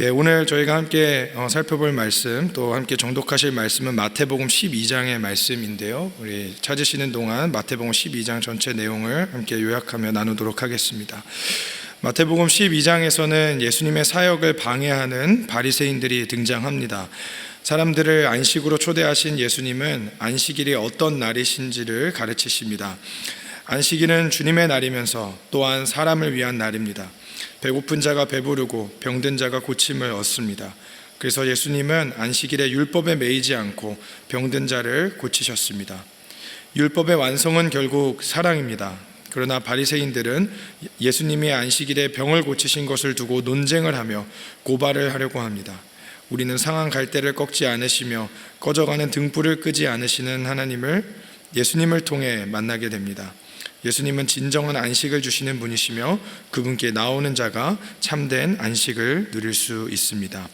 오늘 저희가 함께 살펴볼 말씀, 또 함께 정독하실 말씀은 마태복음 12장의 말씀인데요. 우리 찾으시는 동안 마태복음 12장 전체 내용을 함께 요약하며 나누도록 하겠습니다. 마태복음 12장에서는 예수님의 사역을 방해하는 바리새인들이 등장합니다. 사람들을 안식으로 초대하신 예수님은 안식일이 어떤 날이신지를 가르치십니다. 안식일은 주님의 날이면서 또한 사람을 위한 날입니다. 배고픈 자가 배부르고 병든 자가 고침을 얻습니다. 그래서 예수님은 안식일에 율법에 매이지 않고 병든 자를 고치셨습니다. 율법의 완성은 결국 사랑입니다. 그러나 바리새인들은 예수님이 안식일에 병을 고치신 것을 두고 논쟁을 하며 고발을 하려고 합니다. 우리는 상한 갈대를 꺾지 않으시며 꺼져가는 등불을 끄지 않으시는 예수님을 통해 만나게 됩니다. 예수님은 진정한 안식을 주시는 분이시며 그분께 나오는 자가 참된 안식을 누릴 수 있습니다. 이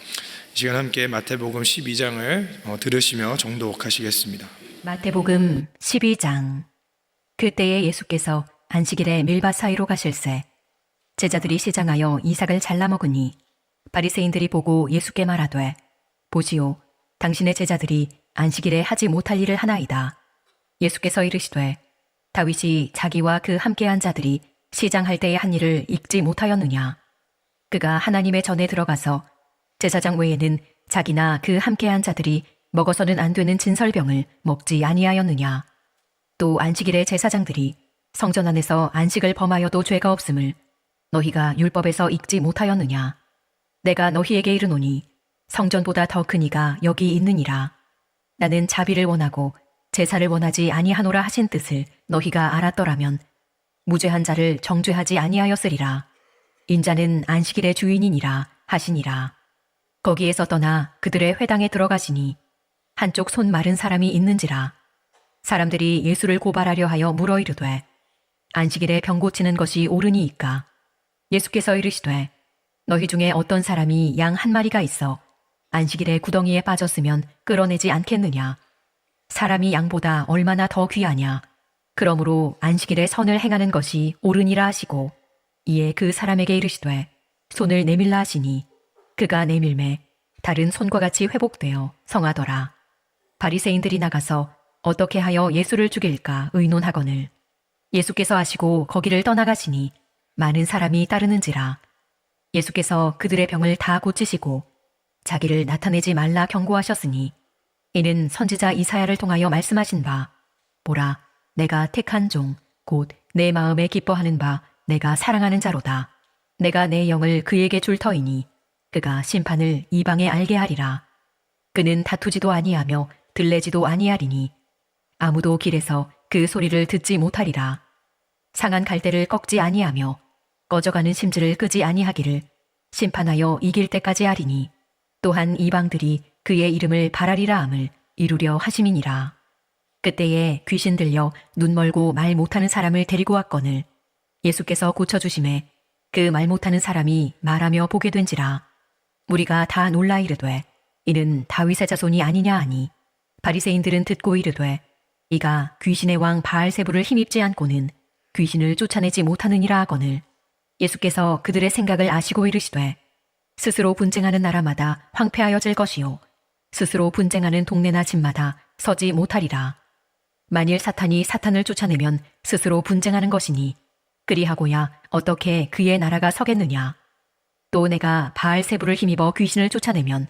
시간 함께 마태복음 12장을 들으시며 정독하시겠습니다. 마태복음 12장. 그때에 예수께서 안식일에 밀밭 사이로 가실새 제자들이 시장하여 이삭을 잘라 먹으니 바리새인들이 보고 예수께 말하되 보시오, 당신의 제자들이 안식일에 하지 못할 일을 하나이다. 예수께서 이르시되 다윗이 자기와 그 함께한 자들이 시장할 때의 한 일을 읽지 못하였느냐. 그가 하나님의 전에 들어가서 제사장 외에는 자기나 그 함께한 자들이 먹어서는 안 되는 진설병을 먹지 아니하였느냐. 또 안식일에 제사장들이 성전 안에서 안식을 범하여도 죄가 없음을 너희가 율법에서 읽지 못하였느냐. 내가 너희에게 이르노니 성전보다 더 큰 이가 여기 있느니라. 나는 자비를 원하고 제사를 원하지 아니하노라 하신 뜻을 너희가 알았더라면 무죄한 자를 정죄하지 아니하였으리라. 인자는 안식일의 주인이니라 하시니라. 거기에서 떠나 그들의 회당에 들어가시니 한쪽 손 마른 사람이 있는지라. 사람들이 예수를 고발하려 하여 물어 이르되 안식일에 병 고치는 것이 옳으니이까. 예수께서 이르시되 너희 중에 어떤 사람이 양 한 마리가 있어 안식일에 구덩이에 빠졌으면 끌어내지 않겠느냐. 사람이 양보다 얼마나 더 귀하냐. 그러므로 안식일에 선을 행하는 것이 옳으니라 하시고 이에 그 사람에게 이르시되 손을 내밀라 하시니 그가 내밀매 다른 손과 같이 회복되어 성하더라. 바리새인들이 나가서 어떻게 하여 예수를 죽일까 의논하거늘 예수께서 하시고 거기를 떠나가시니 많은 사람이 따르는지라. 예수께서 그들의 병을 다 고치시고 자기를 나타내지 말라 경고하셨으니 이는 선지자 이사야를 통하여 말씀하신 바 보라, 내가 택한 종 곧 내 마음에 기뻐하는 바 내가 사랑하는 자로다. 내가 내 영을 그에게 줄 터이니 그가 심판을 이방에 알게 하리라. 그는 다투지도 아니하며 들레지도 아니하리니 아무도 길에서 그 소리를 듣지 못하리라. 상한 갈대를 꺾지 아니하며 꺼져가는 심지를 끄지 아니하기를 심판하여 이길 때까지 하리니 또한 이방들이 그의 이름을 바라리라 함을 이루려 하심이니라. 그때에 귀신 들려 눈 멀고 말 못하는 사람을 데리고 왔거늘 예수께서 고쳐주심에 그 말 못하는 사람이 말하며 보게 된지라. 무리가 다 놀라 이르되 이는 다윗의 자손이 아니냐 하니 바리새인들은 듣고 이르되 이가 귀신의 왕 바알세불을 힘입지 않고는 귀신을 쫓아내지 못하느니라 하거늘 예수께서 그들의 생각을 아시고 이르시되 스스로 분쟁하는 나라마다 황폐하여질 것이요 스스로 분쟁하는 동네나 집마다 서지 못하리라. 만일 사탄이 사탄을 쫓아내면 스스로 분쟁하는 것이니 그리하고야 어떻게 그의 나라가 서겠느냐. 또 내가 바알세불을 힘입어 귀신을 쫓아내면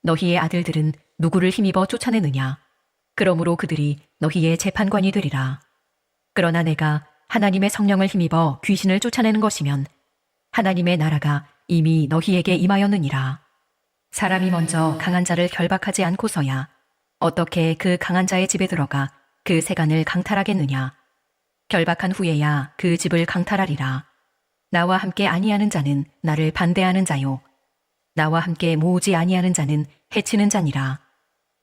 너희의 아들들은 누구를 힘입어 쫓아내느냐. 그러므로 그들이 너희의 재판관이 되리라. 그러나 내가 하나님의 성령을 힘입어 귀신을 쫓아내는 것이면 하나님의 나라가 이미 너희에게 임하였느니라. 사람이 먼저 강한 자를 결박하지 않고서야 어떻게 그 강한 자의 집에 들어가 그 세간을 강탈하겠느냐. 결박한 후에야 그 집을 강탈하리라. 나와 함께 아니하는 자는 나를 반대하는 자요 나와 함께 모으지 아니하는 자는 해치는 자니라.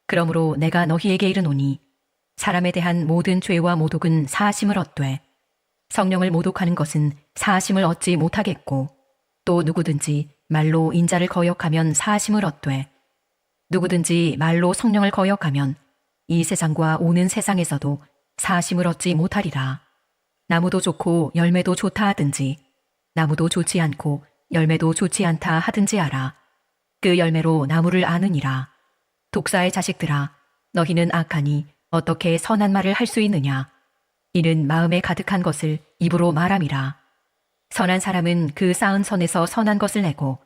그러므로 내가 너희에게 이르노니 사람에 대한 모든 죄와 모독은 사하심을 얻되 성령을 모독하는 것은 사하심을 얻지 못하겠고 또 누구든지 말로 인자를 거역하면 사하심을 얻되 누구든지 말로 성령을 거역하면 이 세상과 오는 세상에서도 사하심을 얻지 못하리라. 나무도 좋고 열매도 좋다 하든지 나무도 좋지 않고 열매도 좋지 않다 하든지 알아. 그 열매로 나무를 아느니라. 독사의 자식들아, 너희는 악하니 어떻게 선한 말을 할 수 있느냐? 이는 마음에 가득한 것을 입으로 말함이라. 선한 사람은 그 쌓은 선에서 선한 것을 내고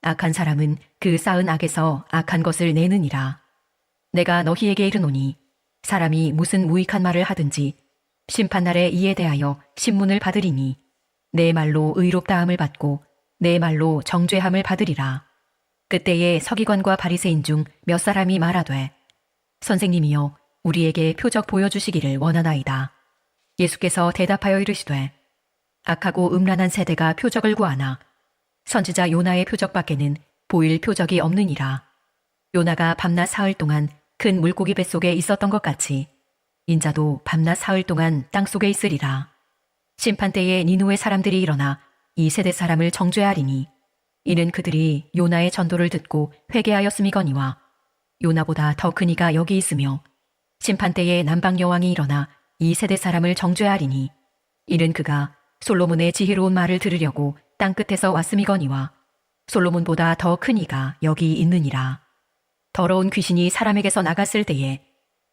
악한 사람은 그 쌓은 악에서 악한 것을 내느니라. 내가 너희에게 이르노니 사람이 무슨 무익한 말을 하든지 심판날에 이에 대하여 신문을 받으리니 내 말로 의롭다함을 받고 내 말로 정죄함을 받으리라. 그때에 서기관과 바리새인 중 몇 사람이 말하되 선생님이여 우리에게 표적 보여주시기를 원하나이다. 예수께서 대답하여 이르시되 악하고 음란한 세대가 표적을 구하나 선지자 요나의 표적밖에는 보일 표적이 없느니라. 요나가 밤낮 사흘 동안 큰 물고기 뱃속에 있었던 것 같이 인자도 밤낮 사흘 동안 땅속에 있으리라. 심판때에 니누의 사람들이 일어나 이 세대 사람을 정죄하리니 이는 그들이 요나의 전도를 듣고 회개하였음이거니와 요나보다 더 큰 이가 여기 있으며 심판때에 남방 여왕이 일어나 이 세대 사람을 정죄하리니 이는 그가 솔로몬의 지혜로운 말을 들으려고 땅끝에서 왔음이거니와 솔로몬보다 더 큰 이가 여기 있느니라. 더러운 귀신이 사람에게서 나갔을 때에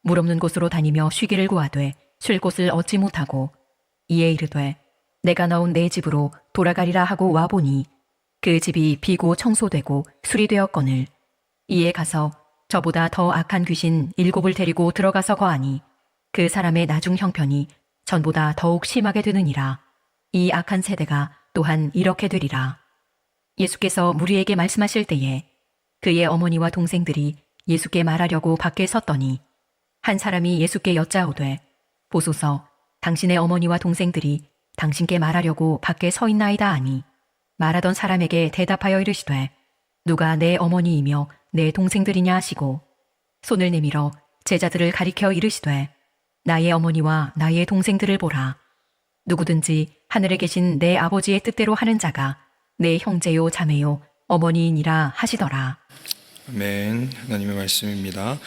물 없는 곳으로 다니며 쉬기를 구하되 쉴 곳을 얻지 못하고 이에 이르되 내가 넣은 내 집으로 돌아가리라 하고 와보니 그 집이 비고 청소되고 수리되었거늘 이에 가서 저보다 더 악한 귀신 7을 데리고 들어가서 거하니 그 사람의 나중 형편이 전보다 더욱 심하게 되느니라. 이 악한 세대가 또한 이렇게 되리라. 예수께서 무리에게 말씀하실 때에 그의 어머니와 동생들이 예수께 말하려고 밖에 섰더니 한 사람이 예수께 여짜오되 보소서 당신의 어머니와 동생들이 당신께 말하려고 밖에 서 있나이다 하니 말하던 사람에게 대답하여 이르시되 누가 내 어머니이며 내 동생들이냐 하시고 손을 내밀어 제자들을 가리켜 이르시되 나의 어머니와 나의 동생들을 보라. 누구든지 하늘에 계신 내 아버지의 뜻대로 하는 자가 내 형제요 자매요 어머니이니라 하시더라. 아멘. 하나님의 말씀입니다.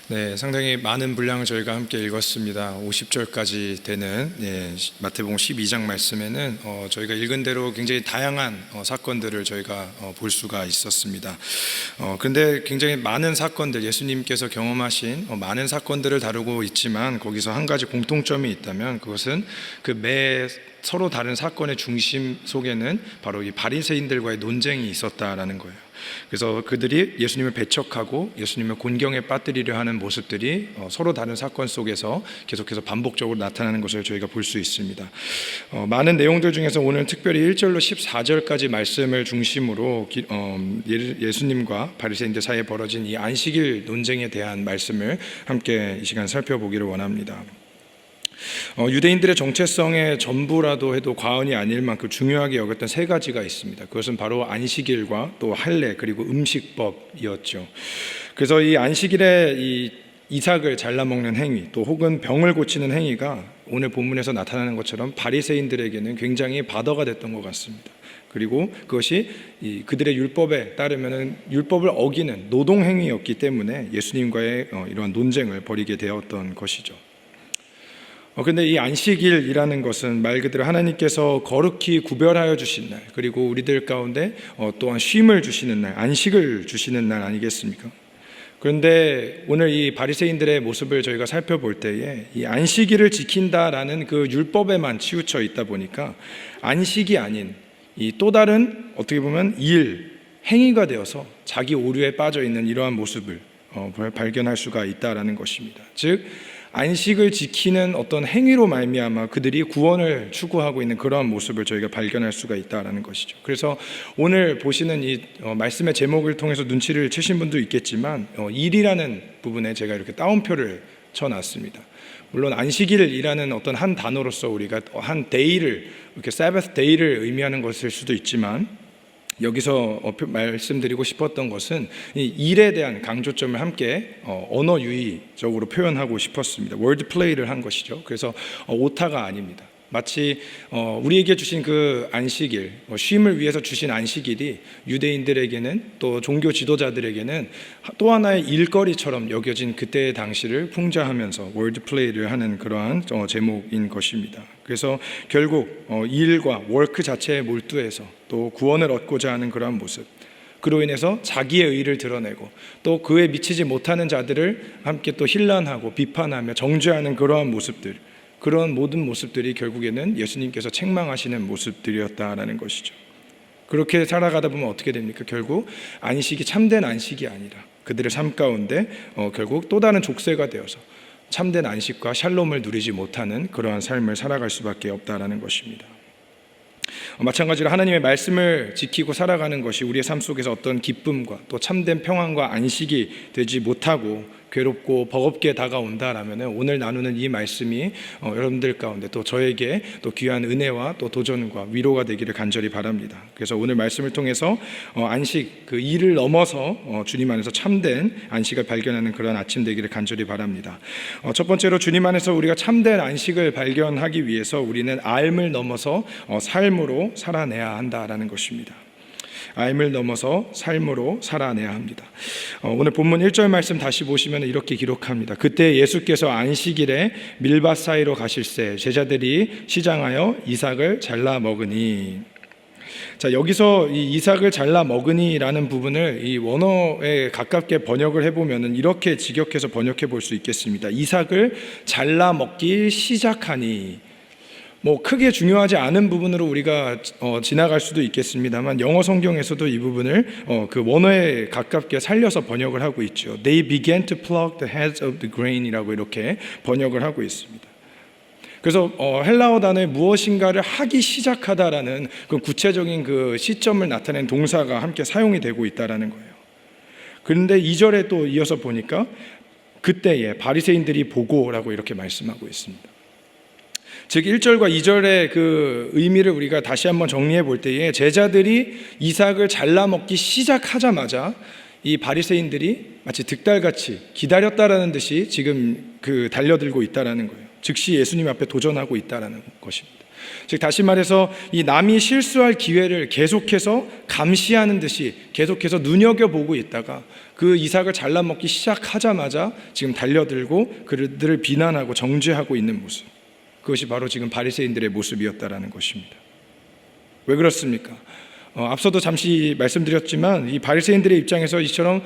네, 상당히 많은 분량을 저희가 함께 읽었습니다. 50절까지 되는 마태복음 12장 말씀에는 저희가 읽은 대로 굉장히 다양한 사건들을 저희가 볼 수가 있었습니다. 그런데 굉장히 많은 사건들, 예수님께서 경험하신 많은 사건들을 다루고 있지만 거기서 한 가지 공통점이 있다면 그것은 그 매 서로 다른 사건의 중심 속에는 바로 이 바리새인들과의 논쟁이 있었다라는 거예요. 그래서 그들이 예수님을 배척하고 예수님을 곤경에 빠뜨리려 하는 모습들이 서로 다른 사건 속에서 계속해서 반복적으로 나타나는 것을 저희가 볼 수 있습니다. 많은 내용들 중에서 오늘 특별히 1절로 14절까지 말씀을 중심으로 예수님과 바리새인들 사이에 벌어진 이 안식일 논쟁에 대한 말씀을 함께 이 시간 살펴보기를 원합니다. 유대인들의 정체성의 전부라도 해도 과언이 아닐 만큼 중요하게 여겼던 세 가지가 있습니다. 그것은 바로 안식일과 또 할례 그리고 음식법이었죠. 그래서 이 안식일에 이 이삭을 잘라먹는 행위 또 혹은 병을 고치는 행위가 오늘 본문에서 나타나는 것처럼 바리새인들에게는 굉장히 바더가 됐던 것 같습니다. 그리고 그것이 그들의 율법에 따르면 율법을 어기는 노동행위였기 때문에 예수님과의 이러한 논쟁을 벌이게 되었던 것이죠. 그런데 이 안식일이라는 것은 말 그대로 하나님께서 거룩히 구별하여 주신 날, 그리고 우리들 가운데 또한 쉼을 주시는 날, 안식을 주시는 날 아니겠습니까? 그런데 오늘 이 바리새인들의 모습을 저희가 살펴볼 때에 이 안식일을 지킨다라는 그 율법에만 치우쳐 있다 보니까 안식이 아닌 이 또 다른 어떻게 보면 행위가 되어서 자기 오류에 빠져 있는 이러한 모습을 발견할 수가 있다라는 것입니다. 즉 안식을 지키는 어떤 행위로 말미암아 그들이 구원을 추구하고 있는 그러한 모습을 저희가 발견할 수가 있다라는 것이죠. 그래서 오늘 보시는 이 말씀의 제목을 통해서 눈치를 채신 분도 있겠지만 일이라는 부분에 제가 이렇게 따옴표를 쳐놨습니다. 물론 안식일이라는 어떤 한 단어로서 우리가 한 데이를 이렇게 사바스 데이를 의미하는 것일 수도 있지만 여기서 말씀드리고 싶었던 것은 이 일에 대한 강조점을 함께 언어 유희적으로 표현하고 싶었습니다. 월드 플레이를 한 것이죠. 그래서 오타가 아닙니다. 마치 우리에게 주신 그 안식일, 쉼을 위해서 주신 안식일이 유대인들에게는 또 종교 지도자들에게는 또 하나의 일거리처럼 여겨진 그때의 당시를 풍자하면서 월드 플레이를 하는 그러한 제목인 것입니다. 그래서 결국 일과 워크 자체에 몰두해서 또 구원을 얻고자 하는 그러한 모습, 그로 인해서 자기의 의를 드러내고 또 그에 미치지 못하는 자들을 함께 또 힐난하고 비판하며 정죄하는 그러한 모습들, 그런 모든 모습들이 결국에는 예수님께서 책망하시는 모습들이었다라는 것이죠. 그렇게 살아가다 보면 어떻게 됩니까? 결국 안식이 참된 안식이 아니라 그들의 삶 가운데 결국 또 다른 족쇄가 되어서 참된 안식과 샬롬을 누리지 못하는 그러한 삶을 살아갈 수밖에 없다라는 것입니다. 마찬가지로 하나님의 말씀을 지키고 살아가는 것이 우리의 삶 속에서 어떤 기쁨과 또 참된 평안과 안식이 되지 못하고 괴롭고 버겁게 다가온다라면 오늘 나누는 이 말씀이 여러분들 가운데 또 저에게 또 귀한 은혜와 또 도전과 위로가 되기를 간절히 바랍니다. 그래서 오늘 말씀을 통해서 안식, 그 일을 넘어서 주님 안에서 참된 안식을 발견하는 그런 아침 되기를 간절히 바랍니다. 첫 번째로 주님 안에서 우리가 참된 안식을 발견하기 위해서 우리는 앓음을 넘어서 삶으로 살아내야 한다라는 것입니다. 앓음을 넘어서 삶으로 살아내야 합니다. 오늘 본문 1절 말씀 다시 보시면 이렇게 기록합니다. 그때 예수께서 안식일에 밀밭 사이로 가실새 제자들이 시장하여 이삭을 잘라 먹으니. 자, 여기서 이 이삭을 잘라 먹으니라는 부분을 이 원어에 가깝게 번역을 해보면 이렇게 직역해서 번역해 볼 수 있겠습니다. 이삭을 잘라 먹기 시작하니. 크게 중요하지 않은 부분으로 우리가 지나갈 수도 있겠습니다만 영어 성경에서도 이 부분을 그 원어에 가깝게 살려서 번역을 하고 있죠. They began to pluck the heads of the grain이라고 이렇게 번역을 하고 있습니다. 그래서 헬라어 단어에 무엇인가를 하기 시작하다라는 그 구체적인 그 시점을 나타낸 동사가 함께 사용이 되고 있다라는 거예요. 그런데 2절에 또 이어서 보니까 그때에 바리새인들이 보고라고 이렇게 말씀하고 있습니다. 즉 1절과 2절의 그 의미를 우리가 다시 한번 정리해 볼 때에 제자들이 이삭을 잘라 먹기 시작하자마자 이 바리새인들이 마치 득달같이 기다렸다라는 듯이 지금 그 달려들고 있다라는 거예요. 즉시 예수님 앞에 도전하고 있다라는 것입니다. 즉 다시 말해서 이 남이 실수할 기회를 계속해서 감시하는 듯이 계속해서 눈여겨보고 있다가 그 이삭을 잘라 먹기 시작하자마자 지금 달려들고 그들을 비난하고 정죄하고 있는 모습, 그것이 바로 지금 바리새인들의 모습이었다라는 것입니다. 왜 그렇습니까? 앞서도 잠시 말씀드렸지만 이 바리새인들의 입장에서 이처럼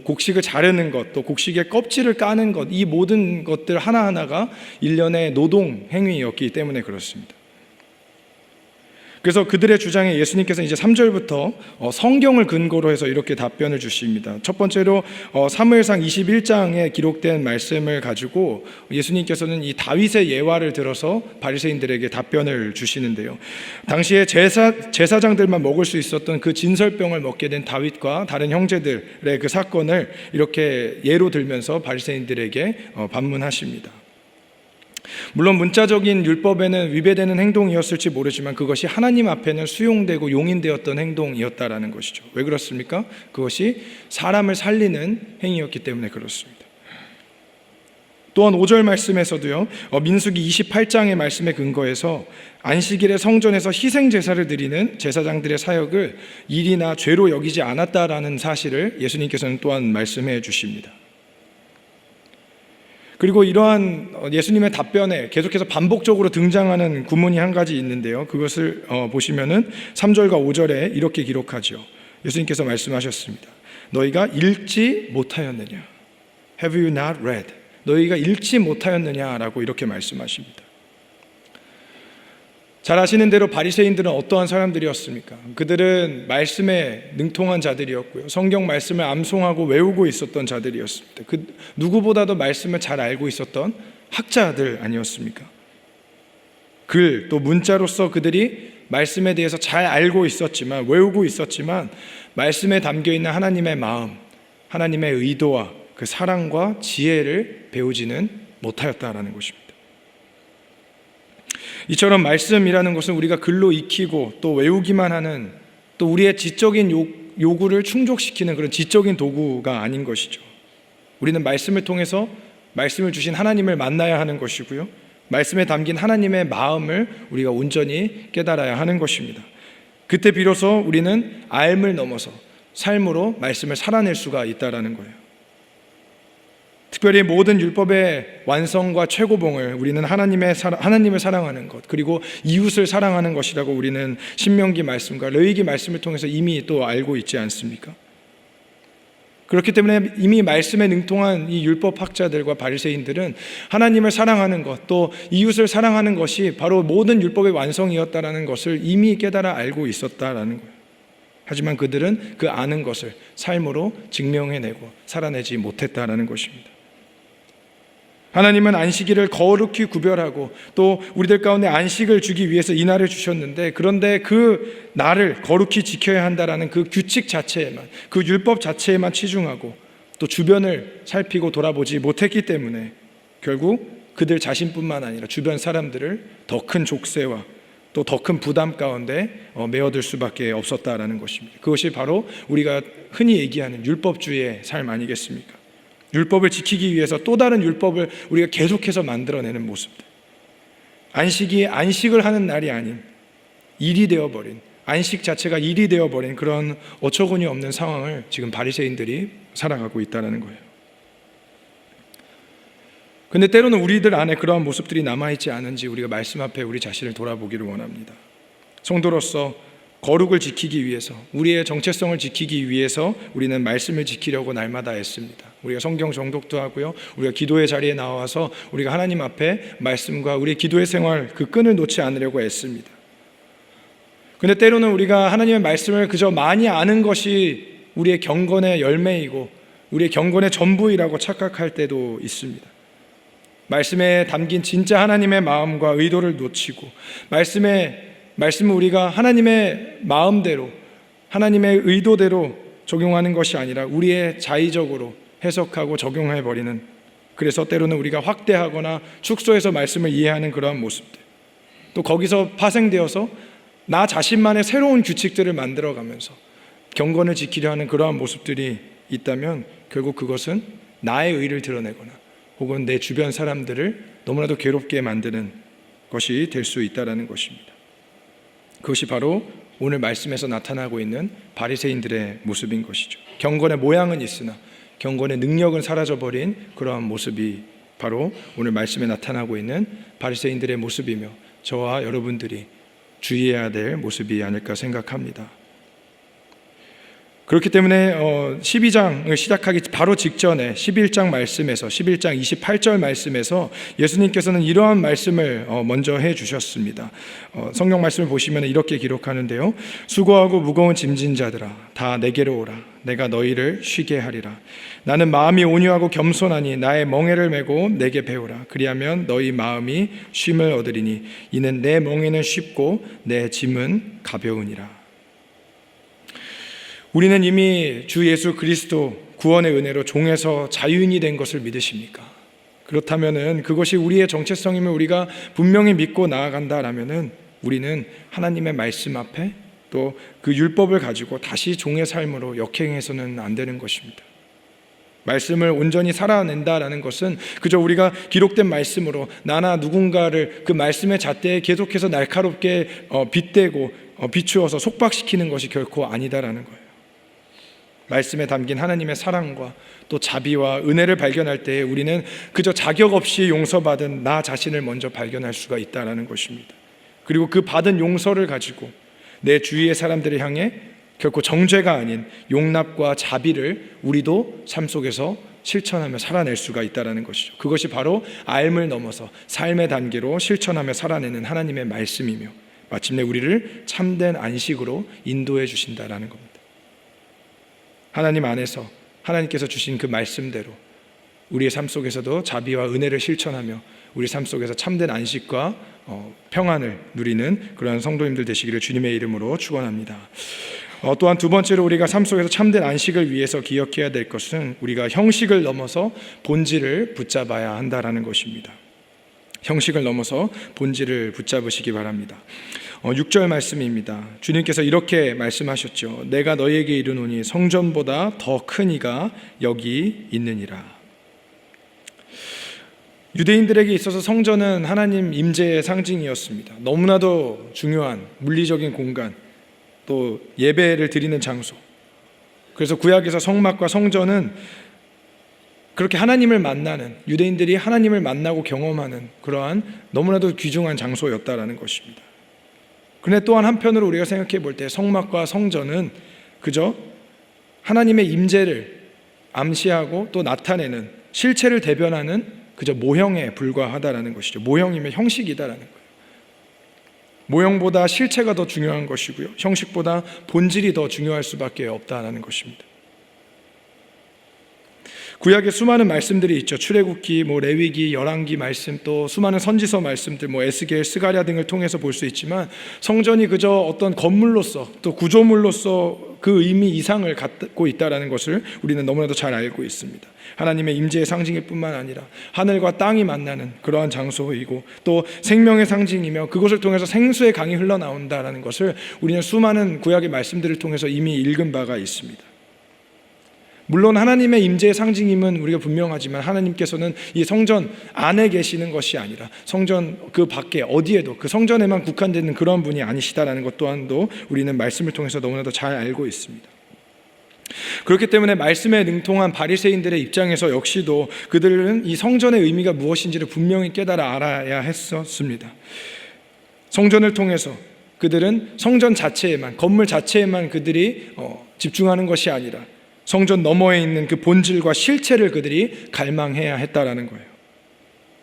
곡식을 자르는 것, 또 곡식의 껍질을 까는 것, 이 모든 것들 하나하나가 일련의 노동 행위였기 때문에 그렇습니다. 그래서 그들의 주장에 예수님께서 이제 3절부터 성경을 근거로 해서 이렇게 답변을 주십니다. 첫 번째로 사무엘상 21장에 기록된 말씀을 가지고 예수님께서는 이 다윗의 예화를 들어서 바리새인들에게 답변을 주시는데요. 당시에 제사장들만 먹을 수 있었던 그 진설병을 먹게 된 다윗과 다른 형제들의 그 사건을 이렇게 예로 들면서 바리새인들에게 반문하십니다. 물론 문자적인 율법에는 위배되는 행동이었을지 모르지만 그것이 하나님 앞에는 수용되고 용인되었던 행동이었다라는 것이죠. 왜 그렇습니까? 그것이 사람을 살리는 행위였기 때문에 그렇습니다. 또한 5절 말씀에서도요, 민수기 28장의 말씀에 근거해서 안식일에 성전에서 희생 제사를 드리는 제사장들의 사역을 일이나 죄로 여기지 않았다라는 사실을 예수님께서는 또한 말씀해 주십니다. 그리고 이러한 예수님의 답변에 계속해서 반복적으로 등장하는 구문이 한 가지 있는데요. 그것을 보시면은 3절과 5절에 이렇게 기록하죠. 예수님께서 말씀하셨습니다. 너희가 읽지 못하였느냐? Have you not read? 너희가 읽지 못하였느냐라고 이렇게 말씀하십니다. 잘 아시는 대로 바리새인들은 어떠한 사람들이었습니까? 그들은 말씀에 능통한 자들이었고요. 성경 말씀을 암송하고 외우고 있었던 자들이었습니다. 그 누구보다도 말씀을 잘 알고 있었던 학자들 아니었습니까? 글, 또 문자로서 그들이 말씀에 대해서 잘 알고 있었지만, 외우고 있었지만 말씀에 담겨있는 하나님의 마음, 하나님의 의도와 그 사랑과 지혜를 배우지는 못하였다라는 것입니다. 이처럼 말씀이라는 것은 우리가 글로 익히고 또 외우기만 하는, 또 우리의 지적인 요구를 충족시키는 그런 지적인 도구가 아닌 것이죠. 우리는 말씀을 통해서 말씀을 주신 하나님을 만나야 하는 것이고요, 말씀에 담긴 하나님의 마음을 우리가 온전히 깨달아야 하는 것입니다. 그때 비로소 우리는 앓음을 넘어서 삶으로 말씀을 살아낼 수가 있다라는 거예요. 특별히 모든 율법의 완성과 최고봉을 우리는 하나님을 사랑하는 것, 그리고 이웃을 사랑하는 것이라고 우리는 신명기 말씀과 레위기 말씀을 통해서 이미 또 알고 있지 않습니까? 그렇기 때문에 이미 말씀에 능통한 이 율법학자들과 바리새인들은 하나님을 사랑하는 것, 또 이웃을 사랑하는 것이 바로 모든 율법의 완성이었다라는 것을 이미 깨달아 알고 있었다라는 거예요. 하지만 그들은 그 아는 것을 삶으로 증명해내고 살아내지 못했다라는 것입니다. 하나님은 안식일을 거룩히 구별하고 또 우리들 가운데 안식을 주기 위해서 이 날을 주셨는데, 그런데 그 날을 거룩히 지켜야 한다라는 그 규칙 자체에만, 그 율법 자체에만 치중하고 또 주변을 살피고 돌아보지 못했기 때문에 결국 그들 자신뿐만 아니라 주변 사람들을 더 큰 족쇄와 또 더 큰 부담 가운데 메어들 수밖에 없었다라는 것입니다. 그것이 바로 우리가 흔히 얘기하는 율법주의의 삶 아니겠습니까? 율법을 지키기 위해서 또 다른 율법을 우리가 계속해서 만들어내는 모습들. 안식이 안식을 하는 날이 아닌 일이 되어버린, 안식 자체가 일이 되어버린 그런 어처구니 없는 상황을 지금 바리새인들이 살아가고 있다는 거예요. 근데 때로는 우리들 안에 그러한 모습들이 남아있지 않은지 우리가 말씀 앞에 우리 자신을 돌아보기를 원합니다. 성도로서 거룩을 지키기 위해서, 우리의 정체성을 지키기 위해서 우리는 말씀을 지키려고 날마다 애씁니다. 우리가 성경 정독도 하고요, 우리가 기도의 자리에 나와서 우리가 하나님 앞에 말씀과 우리의 기도의 생활, 그 끈을 놓지 않으려고 애씁니다. 근데 때로는 우리가 하나님의 말씀을 그저 많이 아는 것이 우리의 경건의 열매이고 우리의 경건의 전부이라고 착각할 때도 있습니다. 말씀에 담긴 진짜 하나님의 마음과 의도를 놓치고 말씀을 우리가 하나님의 마음대로, 하나님의 의도대로 적용하는 것이 아니라 우리의 자의적으로 해석하고 적용해버리는, 그래서 때로는 우리가 확대하거나 축소해서 말씀을 이해하는 그러한 모습들, 또 거기서 파생되어서 나 자신만의 새로운 규칙들을 만들어가면서 경건을 지키려 하는 그러한 모습들이 있다면 결국 그것은 나의 의를 드러내거나 혹은 내 주변 사람들을 너무나도 괴롭게 만드는 것이 될 수 있다는 것입니다. 그것이 바로 오늘 말씀에서 나타나고 있는 바리새인들의 모습인 것이죠. 경건의 모양은 있으나 경건의 능력은 사라져버린 그러한 모습이 바로 오늘 말씀에 나타나고 있는 바리새인들의 모습이며 저와 여러분들이 주의해야 될 모습이 아닐까 생각합니다. 그렇기 때문에 12장을 시작하기 바로 직전에 11장 말씀에서 11장 28절 말씀에서 예수님께서는 이러한 말씀을 먼저 해주셨습니다. 성경 말씀을 보시면 이렇게 기록하는데요, 수고하고 무거운 짐진 자들아 다 내게로 오라. 내가 너희를 쉬게 하리라. 나는 마음이 온유하고 겸손하니 나의 멍에를 메고 내게 배우라. 그리하면 너희 마음이 쉼을 얻으리니 이는 내 멍에는 쉽고 내 짐은 가벼우니라. 우리는 이미 주 예수 그리스도 구원의 은혜로 종에서 자유인이 된 것을 믿으십니까? 그렇다면은 그것이 우리의 정체성임을 우리가 분명히 믿고 나아간다라면은 우리는 하나님의 말씀 앞에 또 그 율법을 가지고 다시 종의 삶으로 역행해서는 안 되는 것입니다. 말씀을 온전히 살아낸다라는 것은 그저 우리가 기록된 말씀으로 나나 누군가를 그 말씀의 잣대에 계속해서 날카롭게 빗대고 비추어서 속박시키는 것이 결코 아니다라는 거예요. 말씀에 담긴 하나님의 사랑과 또 자비와 은혜를 발견할 때에 우리는 그저 자격 없이 용서받은 나 자신을 먼저 발견할 수가 있다는 것입니다. 그리고 그 받은 용서를 가지고 내 주위의 사람들을 향해 결코 정죄가 아닌 용납과 자비를 우리도 삶 속에서 실천하며 살아낼 수가 있다는 것이죠. 그것이 바로 알을 넘어서 삶의 단계로 실천하며 살아내는 하나님의 말씀이며 마침내 우리를 참된 안식으로 인도해 주신다는 겁니다. 하나님 안에서 하나님께서 주신 그 말씀대로 우리의 삶 속에서도 자비와 은혜를 실천하며 우리 삶 속에서 참된 안식과 평안을 누리는 그러한 성도님들 되시기를 주님의 이름으로 축원합니다. 또한 두 번째로 우리가 삶 속에서 참된 안식을 위해서 기억해야 될 것은 우리가 형식을 넘어서 본질을 붙잡아야 한다라는 것입니다. 형식을 넘어서 본질을 붙잡으시기 바랍니다. 6절 말씀입니다. 주님께서 이렇게 말씀하셨죠. 내가 너희에게 이르노니 성전보다 더 큰 이가 여기 있느니라. 유대인들에게 있어서 성전은 하나님 임재의 상징이었습니다. 너무나도 중요한 물리적인 공간, 또 예배를 드리는 장소. 그래서 구약에서 성막과 성전은 그렇게 하나님을 만나는, 유대인들이 하나님을 만나고 경험하는 그러한 너무나도 귀중한 장소였다라는 것입니다. 그런데 또한 한편으로 우리가 생각해 볼 때 성막과 성전은 그저 하나님의 임재를 암시하고 또 나타내는, 실체를 대변하는 그저 모형에 불과하다라는 것이죠. 모형이면 형식이다라는 거예요. 모형보다 실체가 더 중요한 것이고요, 형식보다 본질이 더 중요할 수밖에 없다라는 것입니다. 구약에 수많은 말씀들이 있죠. 출애굽기, 레위기, 열왕기 말씀, 또 수많은 선지서 말씀들, 에스겔, 스가랴 등을 통해서 볼 수 있지만 성전이 그저 어떤 건물로서 또 구조물로서 그 의미 이상을 갖고 있다는 것을 우리는 너무나도 잘 알고 있습니다. 하나님의 임재의 상징일 뿐만 아니라 하늘과 땅이 만나는 그러한 장소이고 또 생명의 상징이며 그것을 통해서 생수의 강이 흘러나온다는 것을 우리는 수많은 구약의 말씀들을 통해서 이미 읽은 바가 있습니다. 물론 하나님의 임재의 상징임은 우리가 분명하지만 하나님께서는 이 성전 안에 계시는 것이 아니라 성전 그 밖에 어디에도 그 성전에만 국한되는 그런 분이 아니시다라는 것 또한도 우리는 말씀을 통해서 너무나도 잘 알고 있습니다. 그렇기 때문에 말씀에 능통한 바리새인들의 입장에서 역시도 그들은 이 성전의 의미가 무엇인지를 분명히 깨달아 알아야 했었습니다. 성전을 통해서 그들은 성전 자체에만, 건물 자체에만 그들이 집중하는 것이 아니라 성전 너머에 있는 그 본질과 실체를 그들이 갈망해야 했다라는 거예요.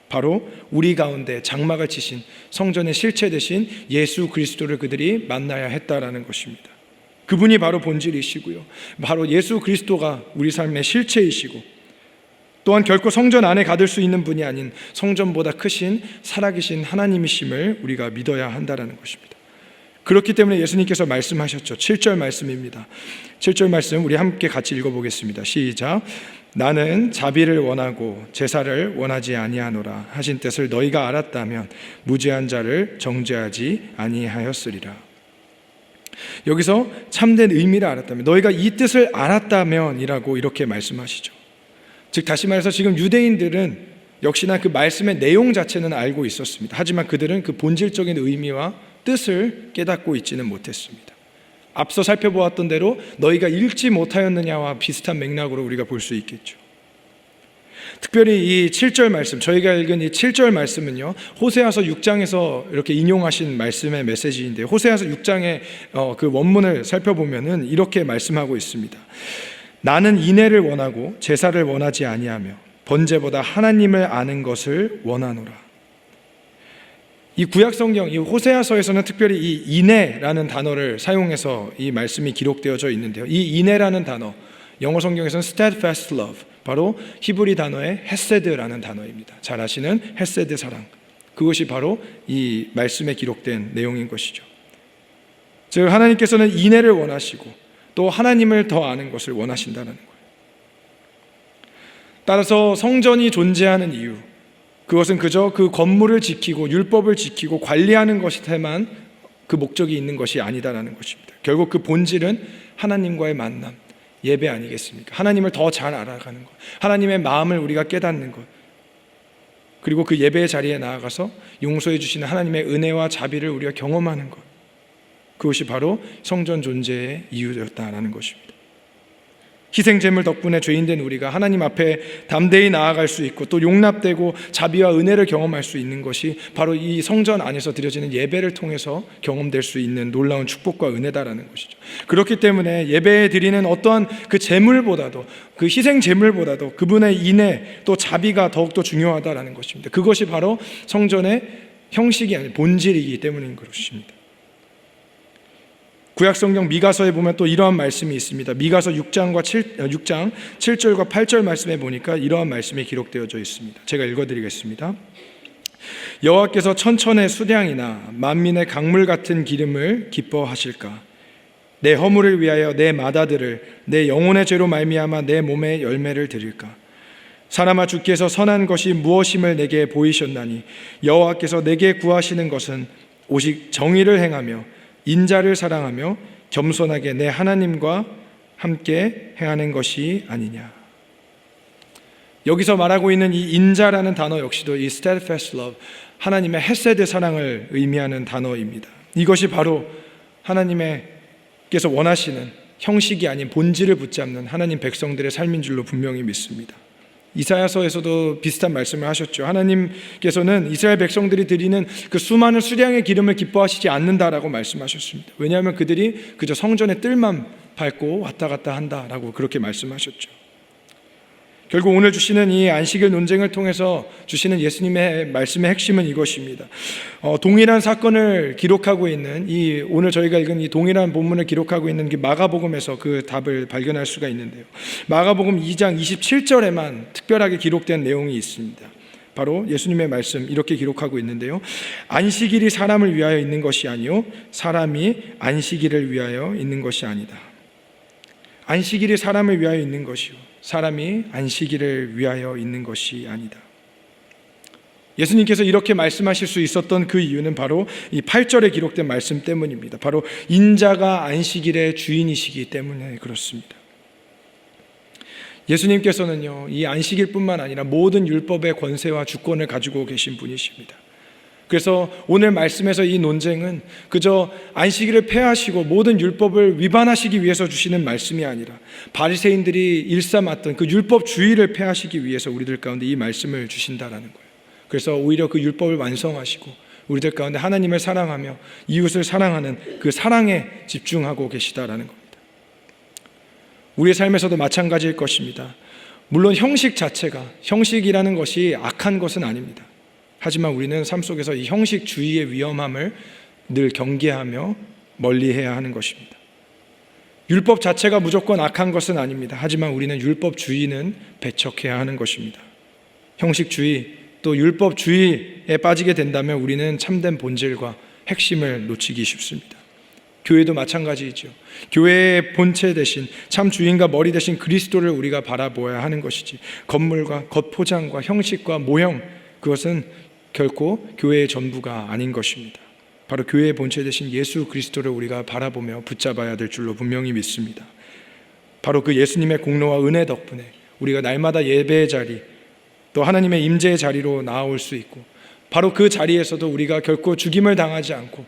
바로 우리 가운데 장막을 치신 성전의 실체 되신 예수 그리스도를 그들이 만나야 했다라는 것입니다. 그분이 바로 본질이시고요, 바로 예수 그리스도가 우리 삶의 실체이시고 또한 결코 성전 안에 가둘 수 있는 분이 아닌 성전보다 크신 살아계신 하나님이심을 우리가 믿어야 한다라는 것입니다. 그렇기 때문에 예수님께서 말씀하셨죠. 7절 말씀입니다. 7절 말씀 우리 함께 같이 읽어보겠습니다. 시작. 나는 자비를 원하고 제사를 원하지 아니하노라 하신 뜻을 너희가 알았다면 무죄한 자를 정죄하지 아니하였으리라. 여기서 참된 의미를 알았다면, 너희가 이 뜻을 알았다면 이라고 이렇게 말씀하시죠. 즉 다시 말해서 지금 유대인들은 역시나 그 말씀의 내용 자체는 알고 있었습니다. 하지만 그들은 그 본질적인 의미와 뜻을 깨닫고 있지는 못했습니다. 앞서 살펴보았던 대로 너희가 읽지 못하였느냐와 비슷한 맥락으로 우리가 볼 수 있겠죠. 특별히 이 7절 말씀, 저희가 읽은 이 7절 말씀은요, 호세아서 6장에서 이렇게 인용하신 말씀의 메시지인데, 호세아서 6장의 그 원문을 살펴보면은 이렇게 말씀하고 있습니다. 나는 인애를 원하고 제사를 원하지 아니하며 번제보다 하나님을 아는 것을 원하노라. 이 구약 성경, 이 호세아서에서는 특별히 이 인애라는 단어를 사용해서 이 말씀이 기록되어져 있는데요, 이 인애라는 단어, 영어 성경에서는 steadfast love, 바로 히브리 단어의 헤세드라는 단어입니다. 잘 아시는 헤세드 사랑, 그것이 바로 이 말씀에 기록된 내용인 것이죠. 즉 하나님께서는 인애를 원하시고 또 하나님을 더 아는 것을 원하신다는 거예요. 따라서 성전이 존재하는 이유, 그것은 그저 그 건물을 지키고 율법을 지키고 관리하는 것에만 그 목적이 있는 것이 아니다라는 것입니다. 결국 그 본질은 하나님과의 만남, 예배 아니겠습니까? 하나님을 더 잘 알아가는 것, 하나님의 마음을 우리가 깨닫는 것, 그리고 그 예배의 자리에 나아가서 용서해 주시는 하나님의 은혜와 자비를 우리가 경험하는 것, 그것이 바로 성전 존재의 이유였다라는 것입니다. 희생제물 덕분에 죄인된 우리가 하나님 앞에 담대히 나아갈 수 있고 또 용납되고 자비와 은혜를 경험할 수 있는 것이 바로 이 성전 안에서 드려지는 예배를 통해서 경험될 수 있는 놀라운 축복과 은혜다라는 것이죠. 그렇기 때문에 예배에 드리는 어떠한 그 제물보다도, 그 희생제물보다도 그분의 인애 또 자비가 더욱더 중요하다라는 것입니다. 그것이 바로 성전의 형식이 아닌 본질이기 때문인 것입니다. 구약성경 미가서에 보면 또 이러한 말씀이 있습니다. 미가서 6장 7절과 8절 말씀에 보니까 이러한 말씀이 기록되어져 있습니다. 제가 읽어드리겠습니다. 여호와께서 천천의 수량이나 만민의 강물 같은 기름을 기뻐하실까? 내 허물을 위하여 내 마다들을 내 영혼의 죄로 말미암아 내 몸에 열매를 드릴까? 사람아, 주께서 선한 것이 무엇임을 내게 보이셨나니 여호와께서 내게 구하시는 것은 오직 정의를 행하며 인자를 사랑하며 겸손하게 내 하나님과 함께 행하는 것이 아니냐. 여기서 말하고 있는 이 인자라는 단어 역시도 이 steadfast love, 하나님의 헤세드 사랑을 의미하는 단어입니다. 이것이 바로 하나님께서 원하시는 형식이 아닌 본질을 붙잡는 하나님 백성들의 삶인 줄로 분명히 믿습니다. 이사야서에서도 비슷한 말씀을 하셨죠. 하나님께서는 이스라엘 백성들이 드리는 그 수많은 수량의 기름을 기뻐하시지 않는다라고 말씀하셨습니다. 왜냐하면 그들이 그저 성전의 뜰만 밟고 왔다 갔다 한다라고 그렇게 말씀하셨죠. 결국 오늘 주시는 이 안식일 논쟁을 통해서 주시는 예수님의 말씀의 핵심은 이것입니다. 동일한 사건을 기록하고 있는 오늘 저희가 읽은 이 동일한 본문을 기록하고 있는 마가복음에서 그 답을 발견할 수가 있는데요. 마가복음 2장 27절에만 특별하게 기록된 내용이 있습니다. 바로 예수님의 말씀 이렇게 기록하고 있는데요. 안식일이 사람을 위하여 있는 것이 아니요 사람이 안식일을 위하여 있는 것이 아니다. 안식일이 사람을 위하여 있는 것이요 사람이 안식일을 위하여 있는 것이 아니다. 예수님께서 이렇게 말씀하실 수 있었던 그 이유는 바로 이 8절에 기록된 말씀 때문입니다. 바로 인자가 안식일의 주인이시기 때문에 그렇습니다. 예수님께서는요, 이 안식일뿐만 아니라 모든 율법의 권세와 주권을 가지고 계신 분이십니다. 그래서 오늘 말씀에서 이 논쟁은 그저 안식일을 폐하시고 모든 율법을 위반하시기 위해서 주시는 말씀이 아니라 바리새인들이 일삼았던 그 율법주의를 폐하시기 위해서 우리들 가운데 이 말씀을 주신다라는 거예요. 그래서 오히려 그 율법을 완성하시고 우리들 가운데 하나님을 사랑하며 이웃을 사랑하는 그 사랑에 집중하고 계시다라는 겁니다. 우리의 삶에서도 마찬가지일 것입니다. 물론 형식 자체가, 형식이라는 것이 악한 것은 아닙니다. 하지만 우리는 삶 속에서 이 형식주의의 위험함을 늘 경계하며 멀리해야 하는 것입니다. 율법 자체가 무조건 악한 것은 아닙니다. 하지만 우리는 율법주의는 배척해야 하는 것입니다. 형식주의 또 율법주의에 빠지게 된다면 우리는 참된 본질과 핵심을 놓치기 쉽습니다. 교회도 마찬가지이죠. 교회의 본체 대신 참 주인과 머리 대신 그리스도를 우리가 바라보아야 하는 것이지 건물과 겉포장과 형식과 모형, 그것은 결코 교회의 전부가 아닌 것입니다. 바로 교회의 본체 대신 예수 그리스도를 우리가 바라보며 붙잡아야 될 줄로 분명히 믿습니다. 바로 그 예수님의 공로와 은혜 덕분에 우리가 날마다 예배의 자리 또 하나님의 임재의 자리로 나아올 수 있고, 바로 그 자리에서도 우리가 결코 죽임을 당하지 않고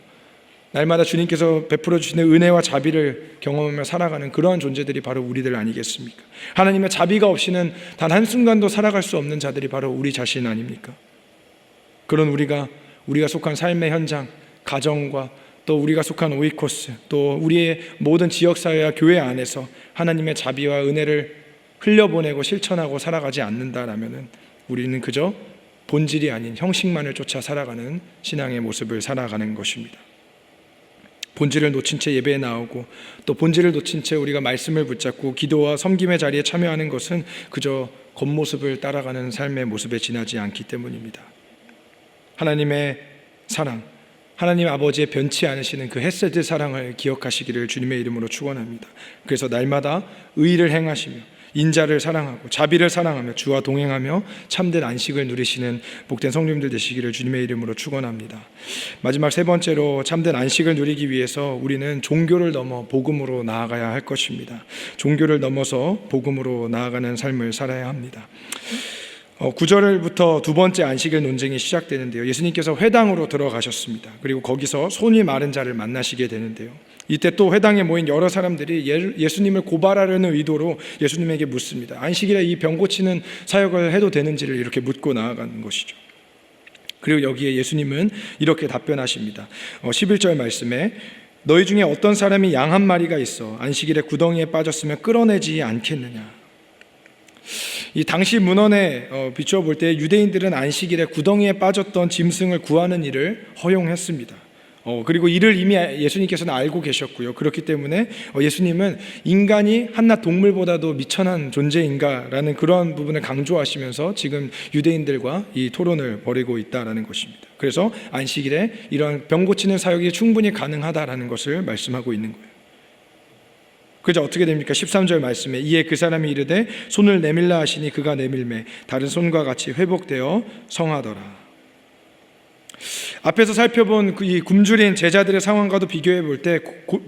날마다 주님께서 베풀어 주시는 은혜와 자비를 경험하며 살아가는 그러한 존재들이 바로 우리들 아니겠습니까? 하나님의 자비가 없이는 단 한순간도 살아갈 수 없는 자들이 바로 우리 자신 아닙니까? 그런 우리가 속한 삶의 현장, 가정과 또 우리가 속한 오이코스, 또 우리의 모든 지역사회와 교회 안에서 하나님의 자비와 은혜를 흘려보내고 실천하고 살아가지 않는다라면 우리는 그저 본질이 아닌 형식만을 쫓아 살아가는 신앙의 모습을 살아가는 것입니다. 본질을 놓친 채 예배에 나오고 또 본질을 놓친 채 우리가 말씀을 붙잡고 기도와 섬김의 자리에 참여하는 것은 그저 겉모습을 따라가는 삶의 모습에 지나지 않기 때문입니다. 하나님의 사랑, 하나님 아버지의 변치 않으시는 그 헤세드 사랑을 기억하시기를 주님의 이름으로 축원합니다. 그래서 날마다 의를 행하시며 인자를 사랑하고 자비를 사랑하며 주와 동행하며 참된 안식을 누리시는 복된 성도님들 되시기를 주님의 이름으로 축원합니다. 마지막 세 번째로 참된 안식을 누리기 위해서 우리는 종교를 넘어 복음으로 나아가야 할 것입니다. 종교를 넘어서 복음으로 나아가는 삶을 살아야 합니다. 9절부터 두 번째 안식일 논쟁이 시작되는데요. 예수님께서 회당으로 들어가셨습니다. 그리고 거기서 손이 마른 자를 만나시게 되는데요. 이때 또 회당에 모인 여러 사람들이 예수님을 고발하려는 의도로 예수님에게 묻습니다. 안식일에 이 병 고치는 사역을 해도 되는지를 이렇게 묻고 나아가는 것이죠. 그리고 여기에 예수님은 이렇게 답변하십니다. 11절 말씀에 너희 중에 어떤 사람이 양 한 마리가 있어 안식일에 구덩이에 빠졌으면 끌어내지 않겠느냐. 이 당시 문헌에 비추어 볼 때 유대인들은 안식일에 구덩이에 빠졌던 짐승을 구하는 일을 허용했습니다. 그리고 이를 이미 예수님께서는 알고 계셨고요. 그렇기 때문에 예수님은 인간이 한낱 동물보다도 미천한 존재인가라는 그런 부분을 강조하시면서 지금 유대인들과 이 토론을 벌이고 있다는 것입니다. 그래서 안식일에 이런 병 고치는 사역이 충분히 가능하다라는 것을 말씀하고 있는 거예요. 그래서 어떻게 됩니까? 13절 말씀에 이에 그 사람이 이르되 손을 내밀라 하시니 그가 내밀매 다른 손과 같이 회복되어 성하더라. 앞에서 살펴본 이 굶주린 제자들의 상황과도 비교해 볼 때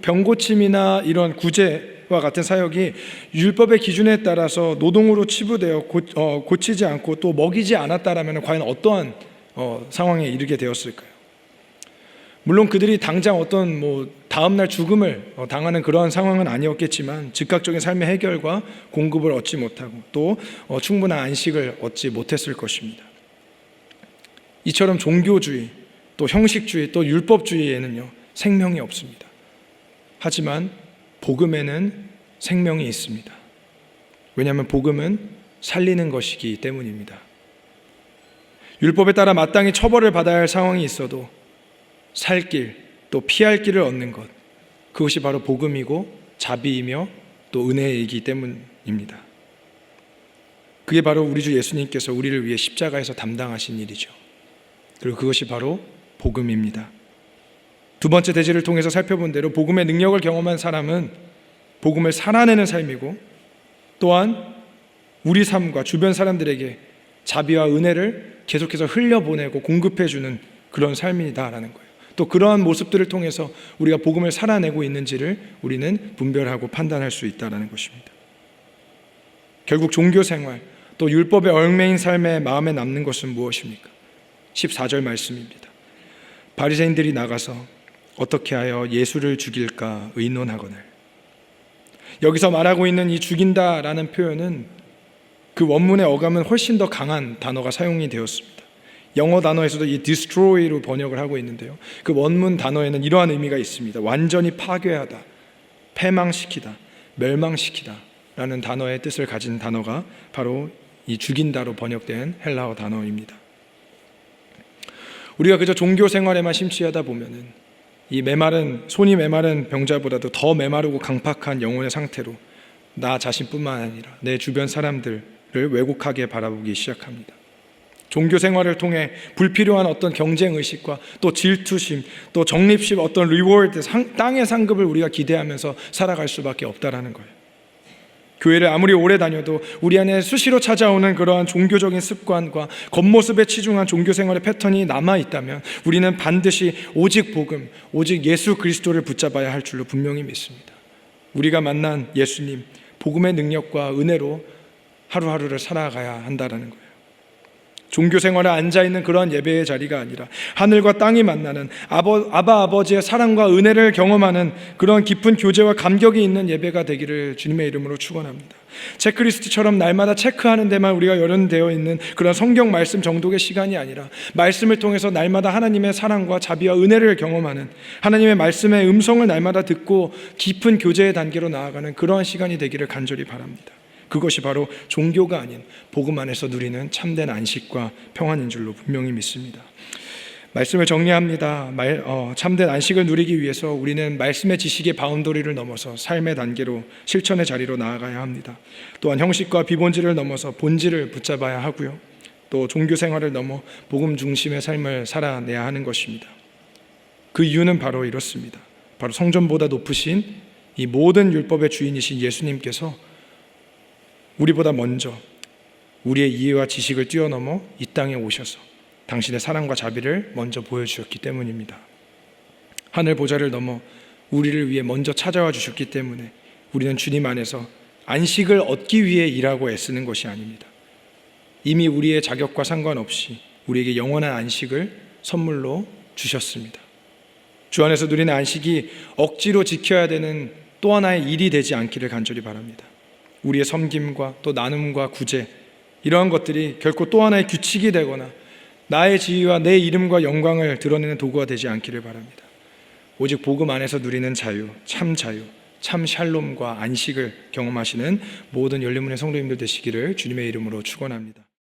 병고침이나 이런 구제와 같은 사역이 율법의 기준에 따라서 노동으로 치부되어 고치지 않고 또 먹이지 않았다라면 과연 어떠한 상황에 이르게 되었을까요? 물론 그들이 당장 어떤 다음날 죽음을 당하는 그러한 상황은 아니었겠지만 즉각적인 삶의 해결과 공급을 얻지 못하고 또 충분한 안식을 얻지 못했을 것입니다. 이처럼 종교주의, 또 형식주의, 또 율법주의에는요 생명이 없습니다. 하지만 복음에는 생명이 있습니다. 왜냐하면 복음은 살리는 것이기 때문입니다. 율법에 따라 마땅히 처벌을 받아야 할 상황이 있어도 살 길, 또 피할 길을 얻는 것, 그것이 바로 복음이고 자비이며 또 은혜이기 때문입니다. 그게 바로 우리 주 예수님께서 우리를 위해 십자가에서 담당하신 일이죠. 그리고 그것이 바로 복음입니다. 두 번째 대지를 통해서 살펴본 대로 복음의 능력을 경험한 사람은 복음을 살아내는 삶이고 또한 우리 삶과 주변 사람들에게 자비와 은혜를 계속해서 흘려보내고 공급해주는 그런 삶이다라는 거예요. 또 그러한 모습들을 통해서 우리가 복음을 살아내고 있는지를 우리는 분별하고 판단할 수 있다는 것입니다. 결국 종교생활 또 율법에 얽매인 삶에 마음에 남는 것은 무엇입니까? 14절 말씀입니다. 바리새인들이 나가서 어떻게 하여 예수를 죽일까 의논하거늘. 여기서 말하고 있는 이 죽인다라는 표현은 그 원문의 어감은 훨씬 더 강한 단어가 사용이 되었습니다. 영어 단어에서도 이 destroy로 번역을 하고 있는데요, 그 원문 단어에는 이러한 의미가 있습니다. 완전히 파괴하다, 패망시키다, 멸망시키다 라는 단어의 뜻을 가진 단어가 바로 이 죽인다로 번역된 헬라어 단어입니다. 우리가 그저 종교 생활에만 심취하다 보면은 이 손이 메마른 병자보다도 더 메마르고 강팍한 영혼의 상태로 나 자신뿐만 아니라 내 주변 사람들을 왜곡하게 바라보기 시작합니다. 종교 생활을 통해 불필요한 어떤 경쟁의식과 또 질투심, 또 적립심, 어떤 리워드, 땅의 상급을 우리가 기대하면서 살아갈 수밖에 없다라는 거예요. 교회를 아무리 오래 다녀도 우리 안에 수시로 찾아오는 그러한 종교적인 습관과 겉모습에 치중한 종교 생활의 패턴이 남아있다면 우리는 반드시 오직 복음, 오직 예수 그리스도를 붙잡아야 할 줄로 분명히 믿습니다. 우리가 만난 예수님, 복음의 능력과 은혜로 하루하루를 살아가야 한다는 거예요. 종교 생활에 앉아있는 그런 예배의 자리가 아니라 하늘과 땅이 만나는 아바 아버지의 사랑과 은혜를 경험하는 그런 깊은 교제와 감격이 있는 예배가 되기를 주님의 이름으로 축원합니다. 체크리스트처럼 날마다 체크하는 데만 우리가 연연되어 있는 그런 성경 말씀 정독의 시간이 아니라 말씀을 통해서 날마다 하나님의 사랑과 자비와 은혜를 경험하는, 하나님의 말씀의 음성을 날마다 듣고 깊은 교제의 단계로 나아가는 그러한 시간이 되기를 간절히 바랍니다. 그것이 바로 종교가 아닌 복음 안에서 누리는 참된 안식과 평안인 줄로 분명히 믿습니다. 말씀을 정리합니다. 참된 안식을 누리기 위해서 우리는 말씀의 지식의 바운더리를 넘어서 삶의 단계로 실천의 자리로 나아가야 합니다. 또한 형식과 비본질을 넘어서 본질을 붙잡아야 하고요, 또 종교 생활을 넘어 복음 중심의 삶을 살아내야 하는 것입니다. 그 이유는 바로 이렇습니다. 바로 성전보다 높으신 이 모든 율법의 주인이신 예수님께서 우리보다 먼저 우리의 이해와 지식을 뛰어넘어 이 땅에 오셔서 당신의 사랑과 자비를 먼저 보여주셨기 때문입니다. 하늘 보좌를 넘어 우리를 위해 먼저 찾아와 주셨기 때문에 우리는 주님 안에서 안식을 얻기 위해 일하고 애쓰는 것이 아닙니다. 이미 우리의 자격과 상관없이 우리에게 영원한 안식을 선물로 주셨습니다. 주 안에서 누리는 안식이 억지로 지켜야 되는 또 하나의 일이 되지 않기를 간절히 바랍니다. 우리의 섬김과 또 나눔과 구제, 이러한 것들이 결코 또 하나의 규칙이 되거나 나의 지위와 내 이름과 영광을 드러내는 도구가 되지 않기를 바랍니다. 오직 복음 안에서 누리는 자유, 참 샬롬과 안식을 경험하시는 모든 열린문의 성도님들 되시기를 주님의 이름으로 축원합니다.